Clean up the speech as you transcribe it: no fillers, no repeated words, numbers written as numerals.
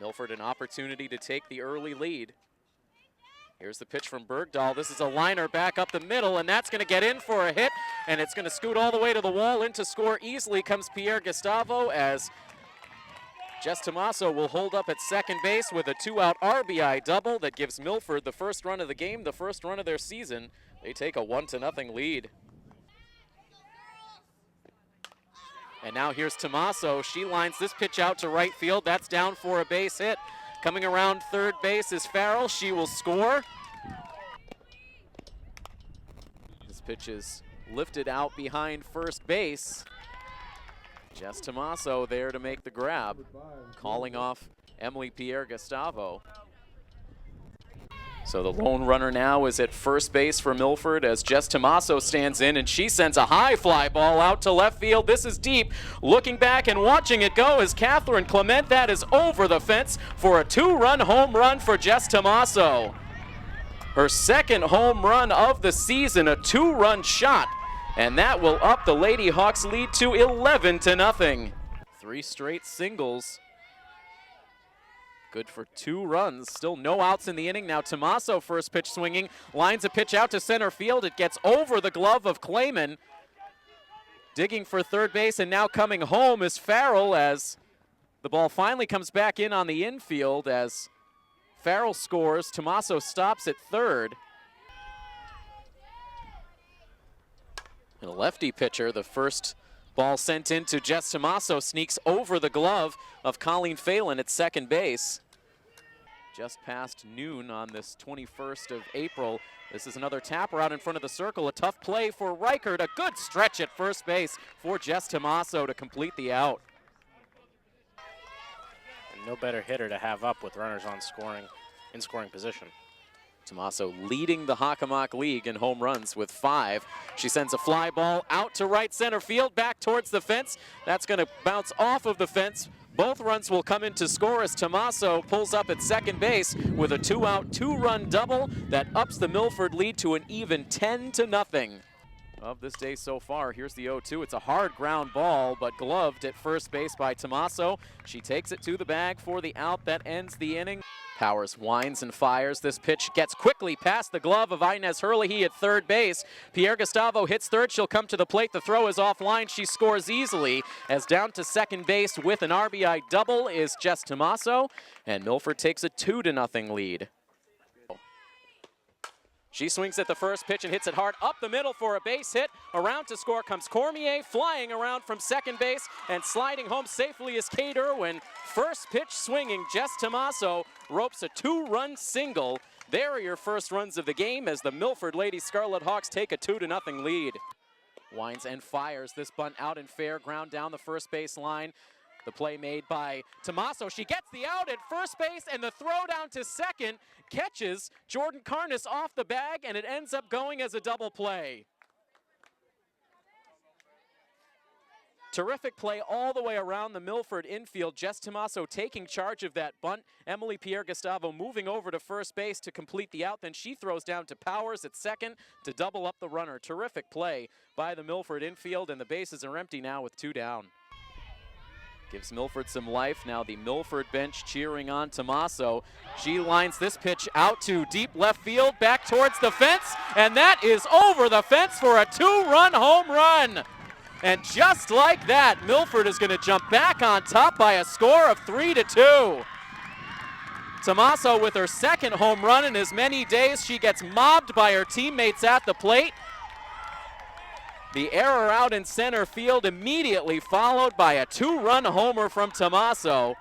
Milford an opportunity to take the early lead. Here's the pitch from Bergdahl. This is a liner back up the middle, and that's going to get in for a hit, and it's going to scoot all the way to the wall. In to score easily comes Pierre Gustavo, as Jess Tomaso will hold up at second base with a 2-out RBI double that gives Milford the first run of the game, the first run of their season. They take a 1-0 lead. And now here's Tomaso. She lines this pitch out to right field. That's down for a base hit. Coming around third base is Farrell. She will score. This pitch is lifted out behind first base. Jess Tomaso there to make the grab, calling off Emily Pierre Gustavo. So the lone runner now is at first base for Milford as Jess Tomaso stands in, and she sends a high fly ball out to left field. This is deep. Looking back and watching it go is Catherine Clement. That is over the fence for a 2-run home run for Jess Tomaso. Her second home run of the season, a 2-run shot, and that will up the Lady Hawks lead to 11-0. 3 straight singles. Good for 2 runs. Still no outs in the inning. Now Tomaso first pitch swinging. Lines a pitch out to center field. It gets over the glove of Clayman. Digging for third base, and now coming home is Farrell as the ball finally comes back in on the infield as Farrell scores. Tomaso stops at third. And a lefty pitcher, the first ball sent into Jess Tomaso, sneaks over the glove of Colleen Phelan at second base. Just past noon on this 21st of April. This is another tapper out in front of the circle. A tough play for Reichert. A good stretch at first base for Jess Tomaso to complete the out. And no better hitter to have up with runners on scoring, in scoring position. Tomaso leading the Hockomock League in home runs with 5. She sends a fly ball out to right center field, back towards the fence. That's going to bounce off of the fence. Both runs will come in to score as Tomaso pulls up at second base with a 2-out, 2-run double that ups the Milford lead to an even 10-0. Of this day so far, here's the 0-2. It's a hard ground ball, but gloved at first base by Tomaso. She takes it to the bag for the out that ends the inning. Powers winds and fires. This pitch gets quickly past the glove of Inez Herlihy at third base. Pierre Gustavo hits third. She'll come to the plate. The throw is offline. She scores easily as down to second base with an RBI double is Jess Tomaso, and Milford takes a 2-0 lead. She swings at the first pitch and hits it hard up the middle for a base hit. Around to score comes Cormier, flying around from second base, and sliding home safely is Kate Irwin. First pitch swinging, Jess Tomaso ropes a 2-run single. There are your first runs of the game as the Milford Lady Scarlet Hawks take a 2-0 lead. Winds and fires this bunt out and fair, ground down the first base line. The play made by Tomaso. She gets the out at first base, and the throw down to second catches Jordan Carnes off the bag, and it ends up going as a double play. Terrific play all the way around the Milford infield. Jess Tomaso taking charge of that bunt. Emily Pierre Gustavo moving over to first base to complete the out. Then she throws down to Powers at second to double up the runner. Terrific play by the Milford infield, and the bases are empty now with 2 down. Gives Milford some life. Now the Milford bench cheering on Tomaso. She lines this pitch out to deep left field, back towards the fence, and that is over the fence for a 2-run home run. And just like that, Milford is going to jump back on top by a score of 3-2. Tomaso with her second home run in as many days. She gets mobbed by her teammates at the plate. The error out in center field immediately followed by a 2-run homer from Tomaso.